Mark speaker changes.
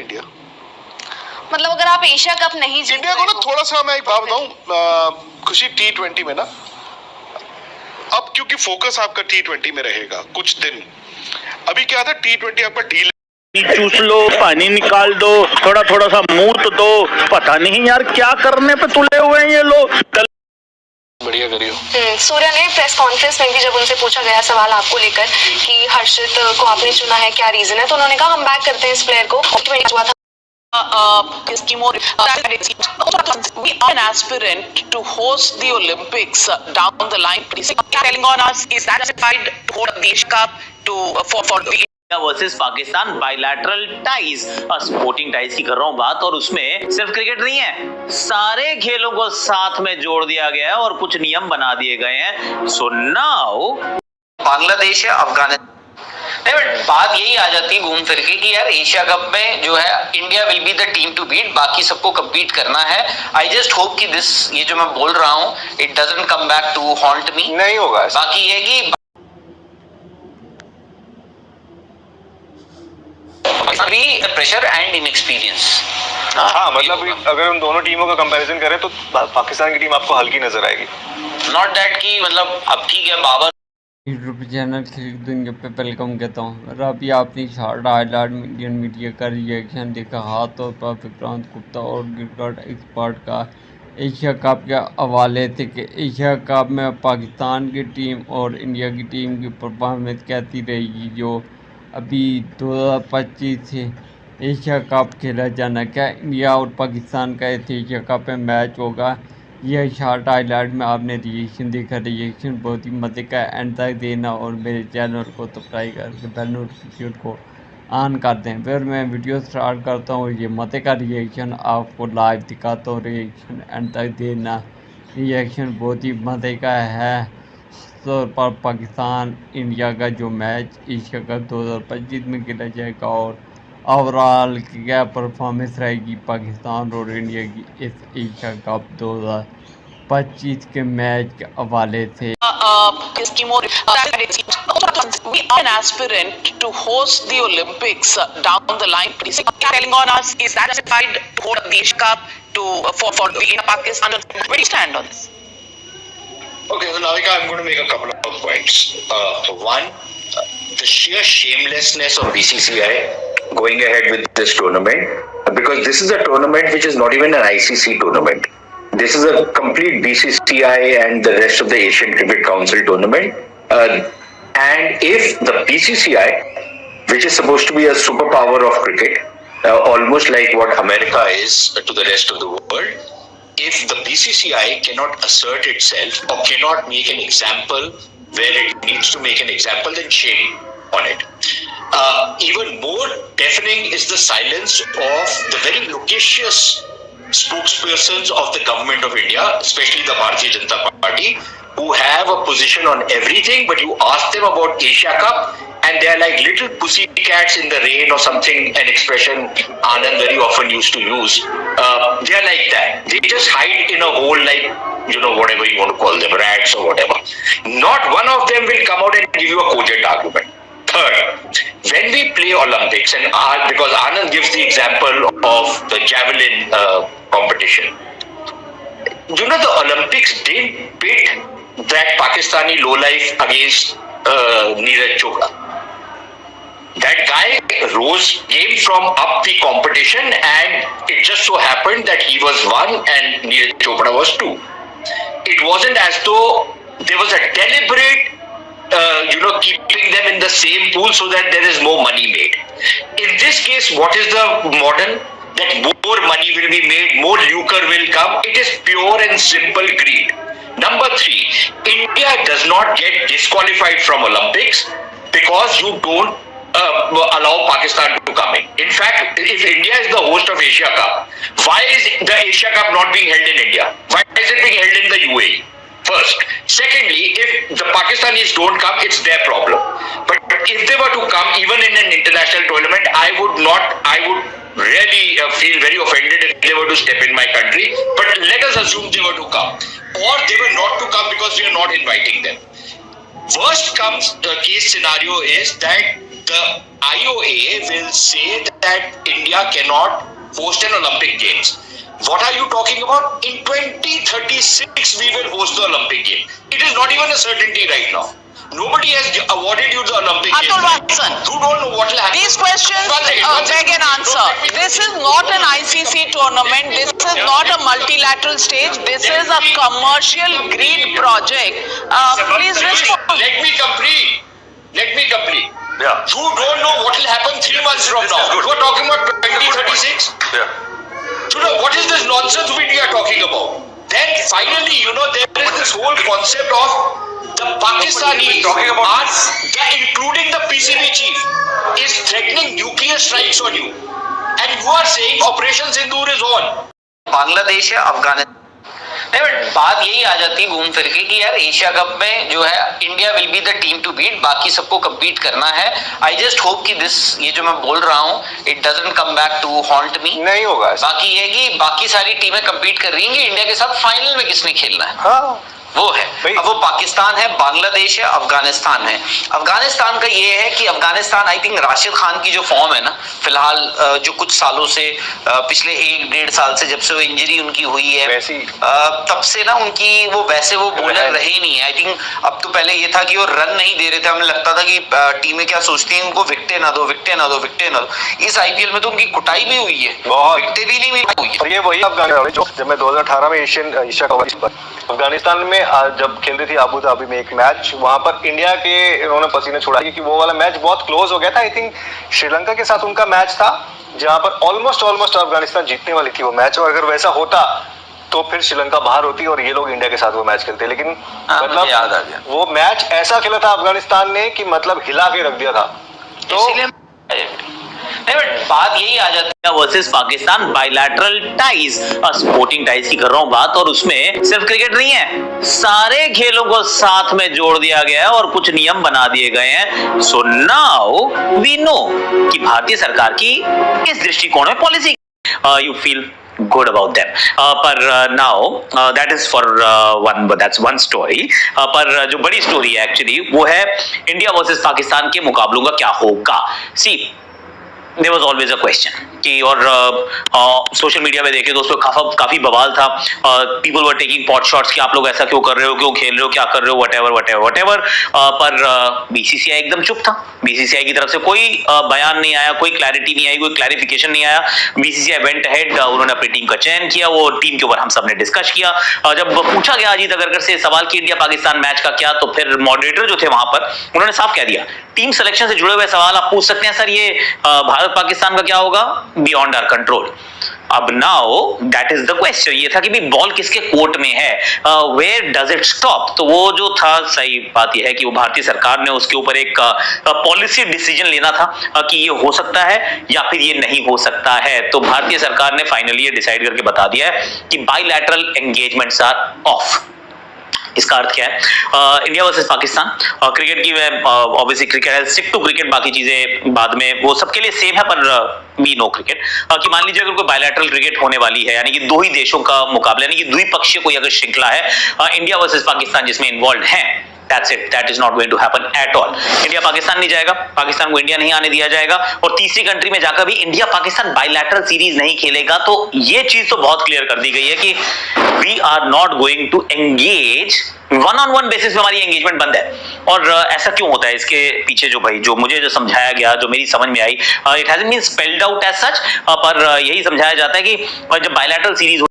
Speaker 1: India.
Speaker 2: मतलब अगर आप एशिया कप नहीं जीत
Speaker 1: इंडिया को ना थोड़ा सा, मैं एक बात बताऊं खुशी, T20 में ना अब क्योंकि फोकस आपका T20 में रहेगा कुछ दिन। अभी क्या था, T20 आपका ढील
Speaker 3: चूस लो, पानी निकाल दो, थोड़ा थोड़ा सा मूत दो, पता नहीं यार क्या करने पे तुले हुए हैं ये लोग।
Speaker 1: बढ़िया करियो।
Speaker 2: सूर्या ने प्रेस कॉन्फ्रेंस में भी जब उनसे पूछा गया सवाल आपको लेकर कि हर्षित को आपने चुना है, क्या रीजन है, तो उन्होंने कहा हम बैक करते हैं इस प्लेयर को। हुआ था
Speaker 4: we are an aspirant to host the Olympics down the line. Telling on us is that justified to hold the Asia Cup for the
Speaker 5: versus Pakistan bilateral ties, sporting ties की कर रहा हूँ बात, और उसमें सिर्फ क्रिकेट नहीं है, सारे खेलों को साथ में जोड़ दिया गया है और कुछ नियम बना दिए गए हैं। सो नाउ
Speaker 6: बांग्लादेश या अफगानिस्तान, नहीं बट बात यही आ जाती है घूम फिर के कि यार एशिया कप में जो है India will be the team to beat, बाकी सबको कम्पीट करना है। आई जस्ट होप कि दिस, ये जो मैं बोल रहा हूँ, it doesn't come back to haunt me.
Speaker 1: नहीं होगा।
Speaker 6: बाकी ये कि प्रेशर एंड इनएक्सपीरियंस।
Speaker 7: हाँ, मतलब अगर हम दोनों टीमों का कंपैरिजन करें तो पाकिस्तान की टीम आपको हल्की नजर आएगी।
Speaker 6: नॉट दैट कि मतलब अब ठीक है बाबर
Speaker 8: यूट्यूब चैनल क्रिकेट दुनिया पे वेलकम कहता हूँ। अभी आपने शार्ट हाईलाइट इंडियन मीडिया का रिएक्शन देखा, हाथों पर विक्रांत गुप्ता और क्रिकेट एक्सपर्ट का एशिया कप के हवाले थे कि एशिया कप में पाकिस्तान की टीम और इंडिया की टीम की परफॉर्मेंस कैसी रहेगी। जो अभी 2025 से एशिया कप खेला जाना, क्या इंडिया और पाकिस्तान का एशिया कप में मैच होगा। यह शार्ट हाईलाइट में आपने रिएक्शन देखा, रिएक्शन बहुत ही मज़े का, एंड तक देना और मेरे चैनल को सब्सक्राइब करके बेल नोटिफिकेशन को ऑन कर दें। फिर मैं वीडियो स्टार्ट करता हूँ, ये मज़े का रिएक्शन आपको लाइव दिखाता हूँ, रिएक्शन एंड तक देना। रिएक्शन बहुत ही मज़े का है। तो पर पाकिस्तान इंडिया का जो मैच एशिया कप 2025 में खेला जाएगा और ओवरऑल क्या परफॉर्मेंस रहेगी पाकिस्तान और इंडिया की इस एशिया कप 2025 के मैच के हवाले से।
Speaker 4: we are an aspirant to host the Olympics down the line. Telling on us is that justified to hold the Asia Cup for the Pakistan. Where do you stand on this?
Speaker 9: Okay, so Navika, I'm going to make a couple of points. One, the sheer shamelessness of BCCI going ahead with this tournament, because this is a tournament which is not even an ICC tournament. This is a complete BCCI and the rest of the Asian Cricket Council tournament. And if the BCCI, which is supposed to be a superpower of cricket, almost like what America is to the rest of the world, if the BCCI cannot assert itself or cannot make an example where it needs to make an example, then shame on it. Even more deafening is the silence of the very loquacious spokespersons of the government of India, especially the Bharatiya Janata Party, who have a position on everything, but you ask them about Asia Cup and they are like little pussycats in the rain or something, an expression Anand very often used to use. They are like that. They just hide in a hole like, you know, whatever you want to call them, rats or whatever. Not one of them will come out and give you a cogent argument. Third, when we play Olympics, and because Anand gives the example of the javelin competition, you know, the Olympics didn't pit that Pakistani lowlife against Neeraj Chopra. That guy came from up the competition, and it just so happened that he was 1 and Neeraj Chopra was 2. It wasn't as though there was a deliberate keeping them in the same pool so that there is more money made. In this case, what is the model? That more money will be made, more lucre will come. It is pure and simple greed. Number 3, India does not get disqualified from Olympics because you don't allow Pakistan to come in. In fact, if India is the host of Asia Cup, why is the Asia Cup not being held in India? Why is it being held in the UAE? First. Secondly, if the Pakistanis don't come, it's their problem. But if they were to come, even in an international tournament, I would really feel very offended if they were to step in my country. But let us assume they were to come. Or they were not to come because we are not inviting them. Worst case scenario is that the IOA will say that India cannot host an Olympic Games. What are you talking about? In 2036 we will host the Olympic Game. It is not even a certainty right now. Nobody has awarded you the Olympic Games.
Speaker 4: Atul Watson,
Speaker 9: You don't know what will happen.
Speaker 4: these questions beg an answer. This is not an ICC tournament. This is not a multilateral stage. This is a commercial greed project. Please respond.
Speaker 9: Let me complete.
Speaker 7: Yeah.
Speaker 9: You don't know what will happen 3 months from now. You are talking about 2036?
Speaker 7: Yeah.
Speaker 9: You know, what is this nonsense we are talking about? Then finally, there is this whole concept of the Pakistanis, including the PCB chief, is threatening nuclear strikes on you. And you are saying Operation Sindoor is on.
Speaker 6: Bangladesh या अफगानिस्तान नहीं, but बात यही आ जाती है घूम फिर के कि यार एशिया कप में जो है India will be the team to beat, बाकी सबको कम्पीट करना है. आई जस्ट होप कि ये जो मैं बोल रहा हूँ it doesn't come back to haunt me.
Speaker 7: नहीं होगा.
Speaker 6: बाकी ये कि बाकी सारी टीमें कम्पीट कर रही हैं कि इंडिया के साथ फाइनल में किसने खेलना है.
Speaker 7: हाँ.
Speaker 6: वो है. अब वो पाकिस्तान है, बांग्लादेश है, अफगानिस्तान है. अफगानिस्तान का ये है कि अफगानिस्तान आई थिंक राशिद खान की जो फॉर्म है ना फिलहाल जो कुछ सालों से पिछले 1-1.5 साल से जब से वो इंजरी उनकी हुई है तब से ना उनकी वो बॉलर रहे ही नहीं है. आई थिंक अब तो पहले ये था कि वो रन नहीं दे रहे थे, हमें लगता था कि टीमें क्या सोचती हैं उनको विकेटें ना दो. इस IPL में तो उनकी कुटाई भी हुई है, विकेटें भी नहीं मिली हुई है.
Speaker 7: और ये वही अफगानिस्तान जो जब मैं 2018 में एशिया कप अफगानिस्तान में जब खेल रही थी अबू धाबी में एक मैच, वहां पर इंडिया के इन्होंने पसीने छुड़ा क्योंकि वो वाला मैच बहुत क्लोज हो गया था. आई थिंक श्रीलंका के साथ उनका मैच था जहां पर ऑलमोस्ट अफगानिस्तान जीतने वाली थी वो मैच, और अगर वैसा होता तो फिर श्रीलंका बाहर होती और ये लोग इंडिया के साथ वो मैच खेलते. लेकिन मतलब
Speaker 6: याद आ गया
Speaker 7: वो मैच ऐसा खेला था अफगानिस्तान ने कि मतलब हिला के रख दिया था. तो
Speaker 6: नहीं, बट बात यही आ जाती है
Speaker 5: versus Pakistan bilateral ties, sporting ties की कर रहा हूं बात, और उसमें सिर्फ क्रिकेट नहीं है, सारे खेलों को साथ में जोड़ दिया गया है और कुछ नियम बना दिए गए हैं. सो नाउ वी नो कि भारतीय सरकार की इस दृष्टिकोण में policy you feel good about them. पर now that is for that's one story. पर जो बड़ी स्टोरी है एक्चुअली वो है इंडिया वर्सेस पाकिस्तान के मुकाबलों का क्या होगा. सी there was always a question कि और सोशल मीडिया में देखे तो उसमें काफी बवाल था. people were taking pot shots कि आप लोग ऐसा क्यों कर रहे हो, क्यों खेल रहे हो, क्या कर रहे हो, whatever. पर BCCI एकदम चुप था. BCCI की तरफ से कोई बयान नहीं आया, कोई क्लैरिटी नहीं आई, कोई क्लैरिफिकेशन नहीं आया. BCCI went ahead, उन्होंने अपनी टीम का चयन किया, वो टीम के ऊपर हम सब ने डिस्कस किया. जब पूछा गया अजीत अगरकर से सवाल कि इंडिया पाकिस्तान मैच का क्या, तो फिर मॉडरेटर जो थे वहां पर उन्होंने साफ कह दिया टीम सिलेक्शन से जुड़े हुए सवाल आप पूछ सकते हैं सर, ये भारत पाकिस्तान का क्या होगा बियॉन्ड आवर कंट्रोल. अब now that is the question. ये था कि भाई बॉल किसके कोर्ट में है, वेयर डज इट स्टॉप. तो वो जो था सही बात यह है कि वो भारतीय सरकार ने उसके ऊपर एक पॉलिसी डिसीजन लेना था कि ये हो सकता है या फिर ये नहीं हो सकता है. तो भारतीय सरकार ने फाइनली ये डिसाइड करके बता दिया है कि बायलैटरल एंगेजमेंट्स आर ऑफ. इसका अर्थ क्या है, इंडिया वर्सेस पाकिस्तान क्रिकेट की ऑब्वियसली क्रिकेट है, स्टिक टू क्रिकेट, बाकी चीजें बाद में वो सबके लिए सेम है. पर वी नो क्रिकेट कि मान लीजिए अगर कोई बायलैटरल क्रिकेट होने वाली है, यानी कि दो ही देशों का मुकाबला, यानी कि द्विपक्षीय कोई अगर श्रृंखला है इंडिया वर्सेस पाकिस्तान जिसमें इन्वॉल्व है, That's it. That is not going to happen at all. India Pakistan नहीं जाएगा, पाकिस्तान को इंडिया नहीं आने दिया जाएगा, और तीसरी कंट्री में जाकर भी इंडिया पाकिस्तान बायलैटरल सीरीज नहीं खेलेगा. तो ये चीज तो बहुत क्लियर कर दी गई है कि we are not going to engage, one on one basis पे हमारी एंगेजमेंट बंद है. और ऐसा क्यों होता है, इसके पीछे जो मुझे समझाया गया, जो मेरी समझ में आई, it hasn't been spelled out as such, पर यही समझाया जाता है कि जब बायलैटरल सीरीज